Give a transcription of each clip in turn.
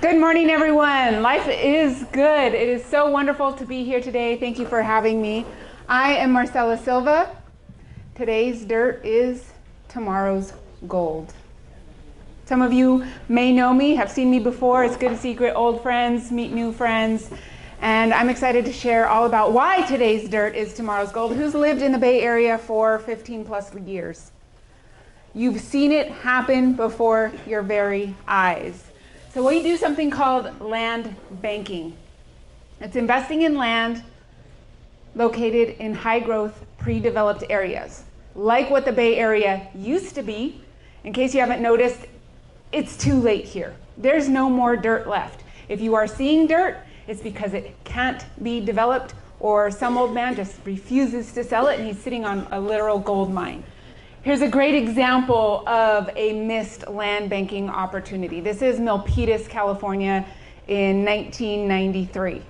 Good morning, everyone. Life is good. It is so wonderful to be here today. Thank you for having me. I am Marcella Silva. Today's dirt is tomorrow's gold. Some of you may know me, have seen me before. It's good to see great old friends, meet new friends. And I'm excited to share all about why today's dirt is tomorrow's gold. Who's lived in the Bay Area for 15 plus years? You've seen it happen before your very eyes. So we do something called land banking. It's investing in land located in high growth, pre-developed areas, like what the Bay Area used to be. In case you haven't noticed, it's too late here. There's no more dirt left. If you are seeing dirt, it's because it can't be developed, or some old man just refuses to sell it and he's sitting on a literal gold mine. Here's a great example of a missed land banking opportunity. This is Milpitas, California in 1993.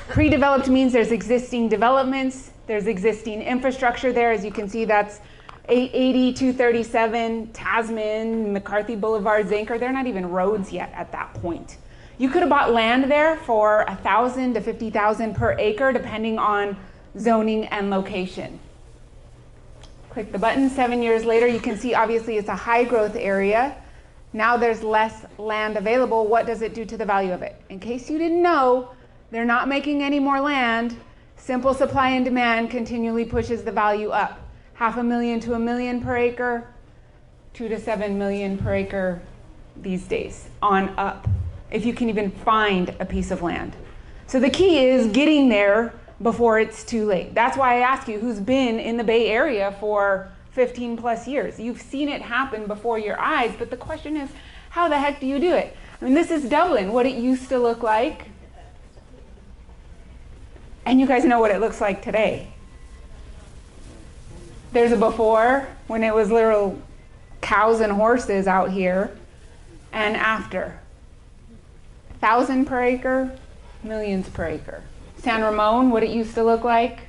Pre-developed means there's existing developments, there's existing infrastructure there. As you can see, that's 880, 237, Tasman, McCarthy Boulevard, Zanker. They're not even roads yet at that point. You could have bought land there for $1,000 to $50,000 per acre, depending on zoning and location. Click the button. 7 years later, you can see obviously it's a high growth area. Now there's less land available. What does it do to the value of it? In case you didn't know, they're not making any more land. Simple supply and demand continually pushes the value up. $500,000 to $1 million per acre, $2 to $7 million per acre these days on up, if you can even find a piece of land. So the key is getting there before it's too late. That's why I ask you, who's been in the Bay Area for 15 plus years? You've seen it happen before your eyes, but the question is, how the heck do you do it? I mean, this is Dublin, what it used to look like. And you guys know what it looks like today. There's a before, when it was literal cows and horses out here, and after. 1,000 per acre, millions per acre. San Ramon, what it used to look like,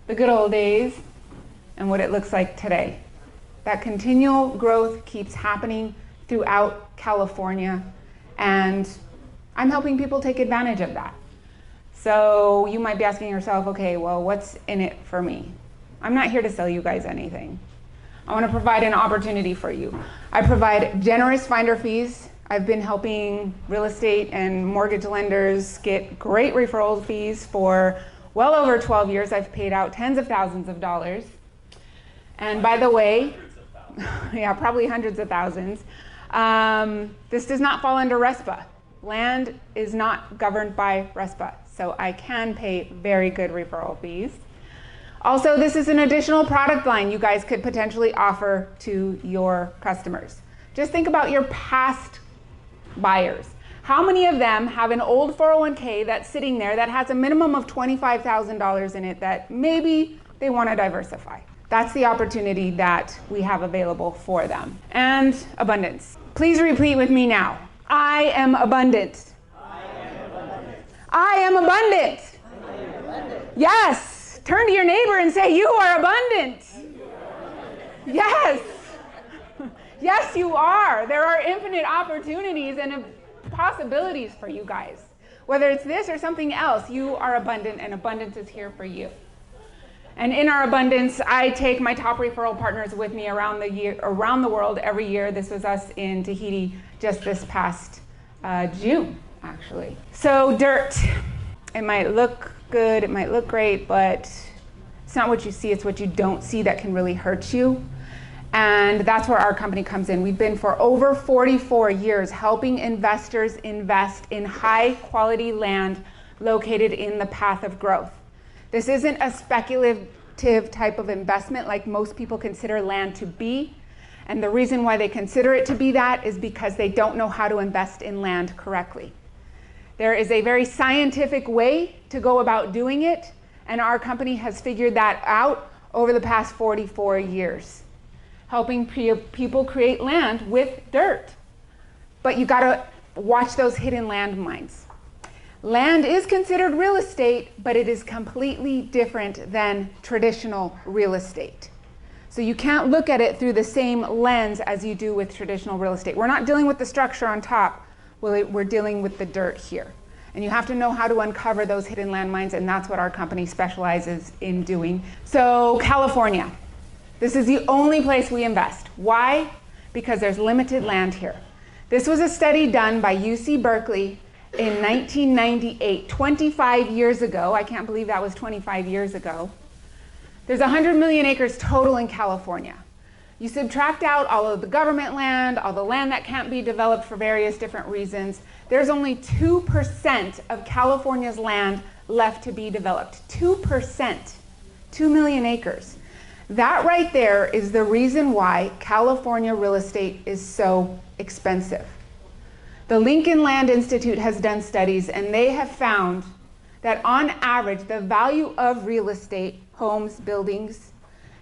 the good old days, and what it looks like today. That continual growth keeps happening throughout California, and I'm helping people take advantage of that. So you might be asking yourself, okay, well, what's in it for me? I'm not here to sell you guys anything. I want to provide an opportunity for you. I provide generous finder fees. I've been helping real estate and mortgage lenders get great referral fees for well over 12 years. I've paid out tens of thousands of dollars. And by the way, yeah, probably hundreds of thousands. This does not fall under RESPA. Land is not governed by RESPA, so I can pay very good referral fees. Also, this is an additional product line you guys could potentially offer to your customers. Just think about your past buyers. How many of them have an old 401k that's sitting there that has a minimum of $25,000 in it that maybe they want to diversify? That's the opportunity that we have available for them. And abundance. Please repeat with me now. I am abundant. I am abundant. I am abundant. I am abundant. Yes. Turn to your neighbor and say, you are abundant. Yes. Yes, you are. There are infinite opportunities and possibilities for you guys. Whether it's this or something else, you are abundant, and abundance is here for you. And in our abundance, I take my top referral partners with me around the world every year. This was us in Tahiti just this past June, actually. So dirt, it might look good, it might look great, but it's not what you see, it's what you don't see that can really hurt you. And that's where our company comes in. We've been for over 44 years helping investors invest in high quality land located in the path of growth. This isn't a speculative type of investment like most people consider land to be. And the reason why they consider it to be that is because they don't know how to invest in land correctly. There is a very scientific way to go about doing it, and our company has figured that out over the past 44 years. Helping people create land with dirt. But you gotta watch those hidden landmines. Land is considered real estate, but it is completely different than traditional real estate. So you can't look at it through the same lens as you do with traditional real estate. We're not dealing with the structure on top. Well, we're dealing with the dirt here. And you have to know how to uncover those hidden landmines, and that's what our company specializes in doing. So California, this is the only place we invest. Why? Because there's limited land here. This was a study done by UC Berkeley in 1998, 25 years ago. I can't believe that was 25 years ago. There's 100 million acres total in California. You subtract out all of the government land, all the land that can't be developed for various different reasons. There's only 2% of California's land left to be developed. 2%, 2 million acres. That right there is the reason why California real estate is so expensive. The Lincoln Land Institute has done studies, and they have found that on average, the value of real estate, homes, buildings,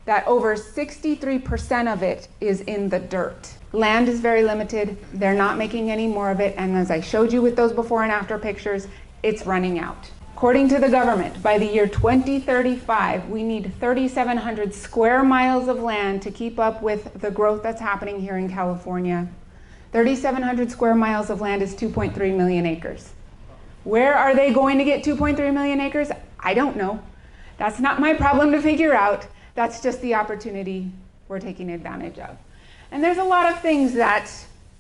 that over 63% of it is in the dirt. Land is very limited. They're not making any more of it. And as I showed you with those before and after pictures, it's running out. According to the government, by the year 2035, we need 3,700 square miles of land to keep up with the growth that's happening here in California. 3,700 square miles of land is 2.3 million acres. Where are they going to get 2.3 million acres? I don't know. That's not my problem to figure out. That's just the opportunity we're taking advantage of. And there's a lot of things that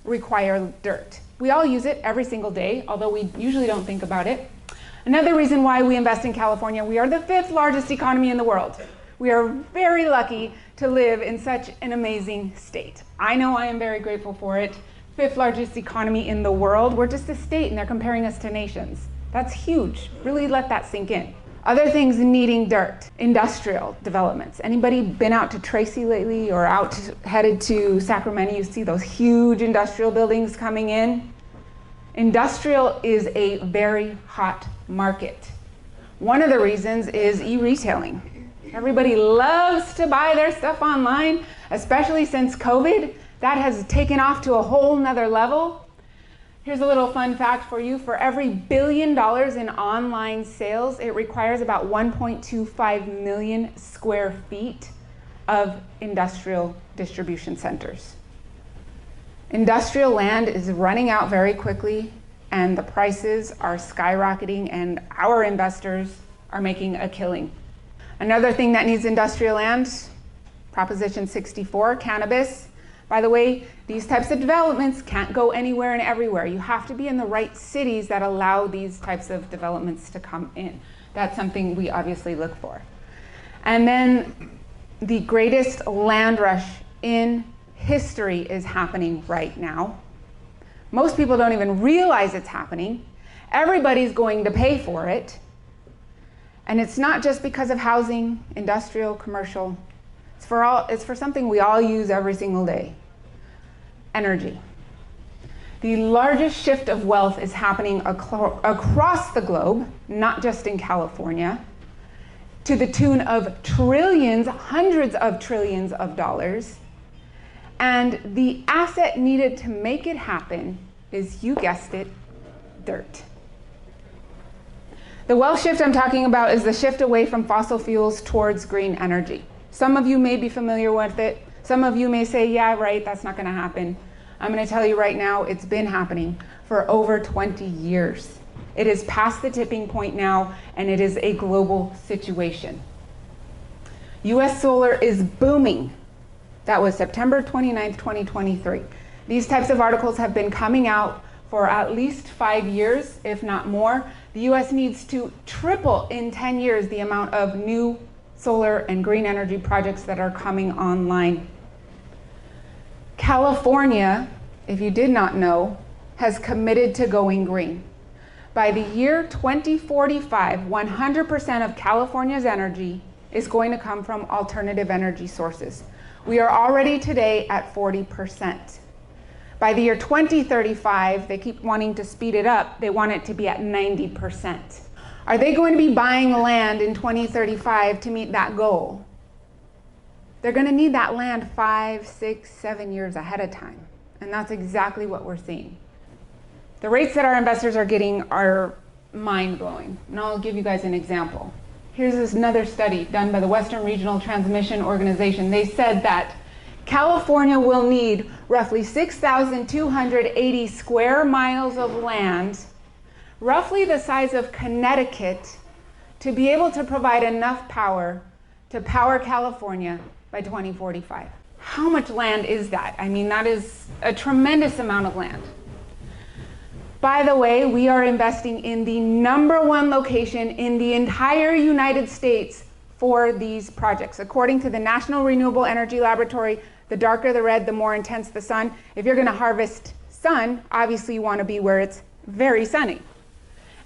require dirt. We all use it every single day, although we usually don't think about it. Another reason why we invest in California, we are the 5th largest economy in the world. We are very lucky to live in such an amazing state. I know I am very grateful for it. 5th largest economy in the world. We're just a state and they're comparing us to nations. That's huge. Really let that sink in. Other things needing dirt, industrial developments. Anybody been out to Tracy lately or headed to Sacramento? You see those huge industrial buildings coming in. Industrial is a very hot market. One of the reasons is e-retailing. Everybody loves to buy their stuff online, especially since COVID. That has taken off to a whole nother level. Here's a little fun fact for you. For every $1 billion in online sales, it requires about 1.25 million square feet of industrial distribution centers. Industrial land is running out very quickly, and the prices are skyrocketing, and our investors are making a killing. Another thing that needs industrial land, Proposition 64, cannabis. By the way, these types of developments can't go anywhere and everywhere. You have to be in the right cities that allow these types of developments to come in. That's something we obviously look for. And then the greatest land rush in history is happening right now. Most people don't even realize it's happening. Everybody's going to pay for it. And it's not just because of housing, industrial, commercial. It's for something we all use every single day. Energy. The largest shift of wealth is happening across the globe, not just in California, to the tune of trillions, hundreds of trillions of dollars. And the asset needed to make it happen is, you guessed it, dirt. The wealth shift I'm talking about is the shift away from fossil fuels towards green energy. Some of you may be familiar with it. Some of you may say, yeah, right, that's not going to happen. I'm going to tell you right now, it's been happening for over 20 years. It is past the tipping point now, and it is a global situation. US solar is booming. That was September 29th, 2023. These types of articles have been coming out for at least 5 years, if not more. The US needs to triple in 10 years the amount of new solar and green energy projects that are coming online. California, if you did not know, has committed to going green. By the year 2045, 100% of California's energy is going to come from alternative energy sources. We are already today at 40%. By the year 2035, they keep wanting to speed it up. They want it to be at 90%. Are they going to be buying land in 2035 to meet that goal? They're going to need that land 5, 6, 7 years ahead of time. And that's exactly what we're seeing. The rates that our investors are getting are mind-blowing. And I'll give you guys an example. Here's another study done by the Western Regional Transmission Organization. They said that California will need roughly 6,280 square miles of land, roughly the size of Connecticut, to be able to provide enough power to power California by 2045. How much land is that? I mean, that is a tremendous amount of land. By the way, we are investing in the #1 location in the entire United States for these projects. According to the National Renewable Energy Laboratory, the darker the red, the more intense the sun. If you're going to harvest sun, obviously you want to be where it's very sunny.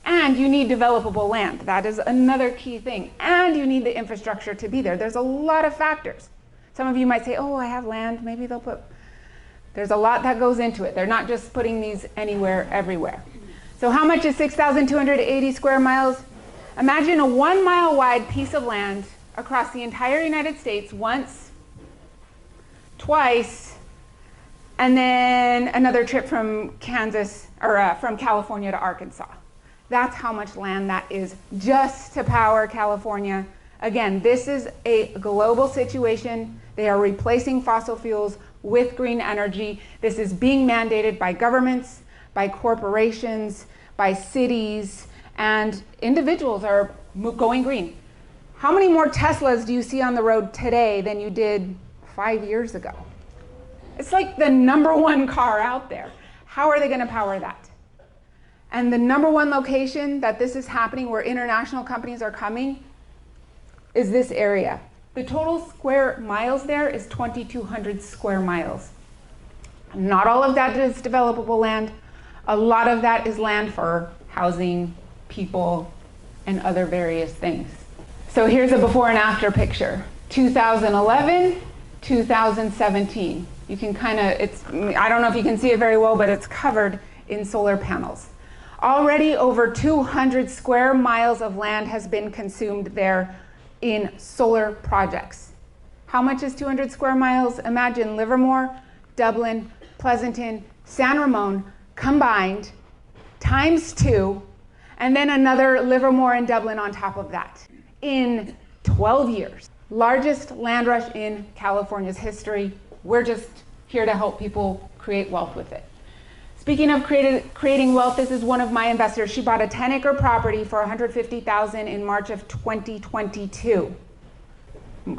And you need developable land. That is another key thing. And you need the infrastructure to be there. There's a lot of factors. Some of you might say, oh, I have land. Maybe they'll put... There's a lot that goes into it. They're not just putting these anywhere, everywhere. So how much is 6,280 square miles? Imagine a 1 mile wide piece of land across the entire United States once, twice, and then another trip from Kansas, or from California to Arkansas. That's how much land that is just to power California. Again, this is a global situation. They are replacing fossil fuels with green energy. This is being mandated by governments, by corporations, by cities, and individuals are going green. How many more Teslas do you see on the road today than you did 5 years ago? It's like the #1 car out there. How are they going to power that? And the #1 location that this is happening, where international companies are coming, is this area. The total square miles there is 2,200 square miles. Not all of that is developable land. A lot of that is land for housing, people, and other various things. So here's a before and after picture. 2011, 2017. You can kind of, I don't know if you can see it very well, but it's covered in solar panels. Already over 200 square miles of land has been consumed there in solar projects. How much is 200 square miles? Imagine Livermore, Dublin, Pleasanton, San Ramon combined times 2, and then another Livermore and Dublin on top of that in 12 years. Largest land rush in California's history. We're just here to help people create wealth with it. Speaking of creating wealth, this is one of my investors. She bought a 10-acre property for $150,000 in March of 2022.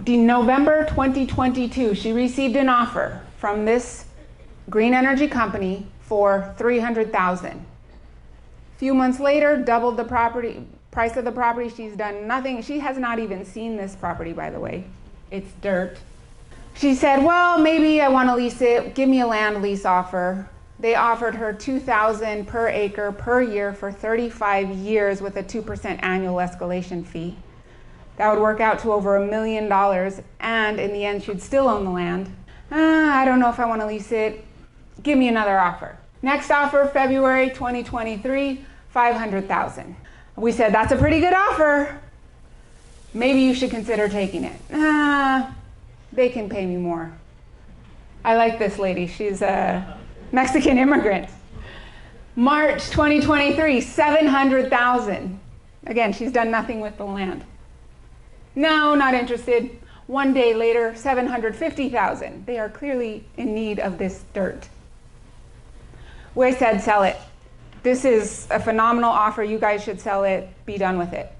In November 2022, she received an offer from this green energy company for $300,000. A few months later, doubled the price of the property. She's done nothing. She has not even seen this property, by the way. It's dirt. She said, well, maybe I want to lease it. Give me a land lease offer. They offered her $2,000 per acre per year for 35 years with a 2% annual escalation fee. That would work out to over $1 million, and in the end, she'd still own the land. I don't know if I want to lease it. Give me another offer. Next offer, February 2023, $500,000. We said, that's a pretty good offer. Maybe you should consider taking it. They can pay me more. I like this lady. She's a Mexican immigrant. March 2023, $700,000. Again, she's done nothing with the land. No, not interested. 1 day later, $750,000. They are clearly in need of this dirt. We said, sell it. This is a phenomenal offer. You guys should sell it. Be done with it.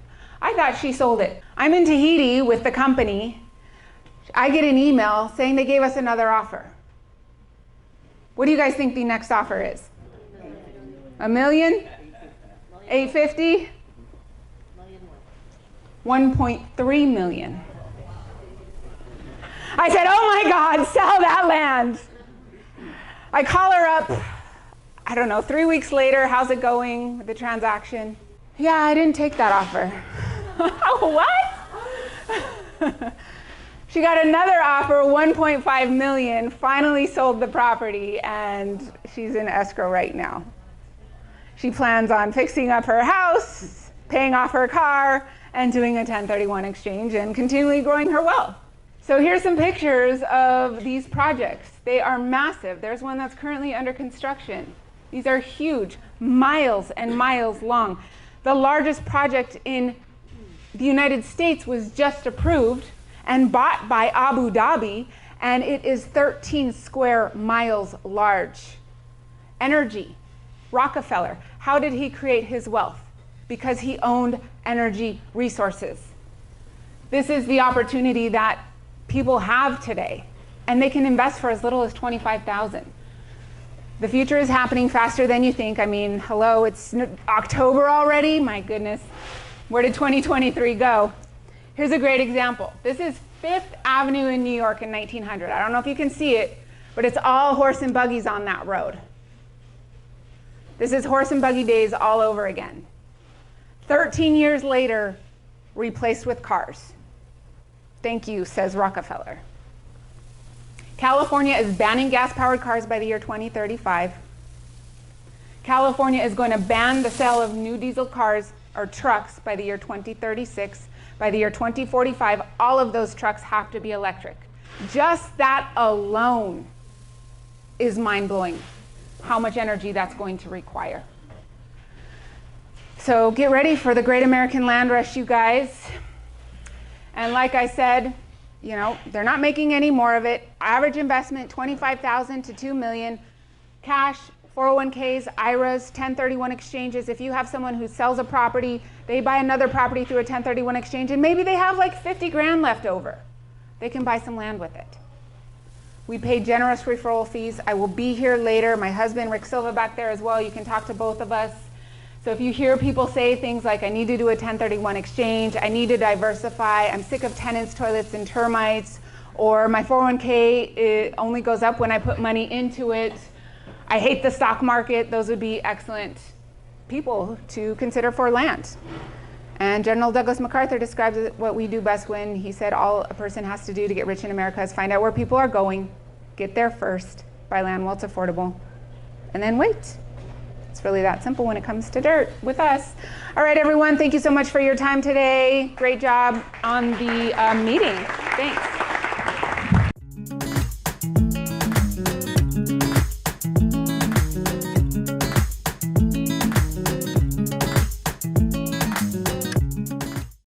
I thought she sold it. I'm in Tahiti with the company. I get an email saying they gave us another offer. What do you guys think the next offer is? $1 million? $850,000? 1.3 million. I said, oh my God, sell that land. I call her up, I don't know, 3 weeks later, how's it going with the transaction? Yeah, I didn't take that offer. What? She got another offer, $1.5 million, finally sold the property, and she's in escrow right now. She plans on fixing up her house, paying off her car, and doing a 1031 exchange and continually growing her wealth. So here's some pictures of these projects. They are massive. There's one that's currently under construction. These are huge, miles and miles long. The largest project in the United States was just approved and bought by Abu Dhabi, and it is 13 square miles large. Energy, Rockefeller. How did he create his wealth? Because he owned energy resources. This is the opportunity that people have today, and they can invest for as little as $25,000. The future is happening faster than you think. I mean, hello, it's October already. My goodness, where did 2023 go? Here's a great example. This is Fifth Avenue in New York in 1900. I don't know if you can see it, but it's all horse and buggies on that road. This is horse and buggy days all over again. 13 years later, replaced with cars. Thank you, says Rockefeller. California is banning gas-powered cars by the year 2035. California is going to ban the sale of new diesel cars or trucks by the year 2036. By the year 2045, all of those trucks have to be electric. Just that alone is mind-blowing, how much energy that's going to require. So get ready for the great American land rush, you guys. And like I said, you know, they're not making any more of it. Average investment, $25,000 to $2 million. Cash, 401ks, IRAs, 1031 exchanges. If you have someone who sells a property, they buy another property through a 1031 exchange, and maybe they have like 50 grand left over. They can buy some land with it. We pay generous referral fees. I will be here later. My husband, Rick Silva, back there as well. You can talk to both of us. So if you hear people say things like, I need to do a 1031 exchange, I need to diversify, I'm sick of tenants, toilets, and termites, or my 401k it only goes up when I put money into it, I hate the stock market, those would be excellent people to consider for land. And General Douglas MacArthur describes what we do best when he said all a person has to do to get rich in America is find out where people are going, get there first, buy land while it's affordable, and then wait. It's really that simple when it comes to dirt with us. All right, everyone, thank you so much for your time today. Great job on the meeting. Thanks.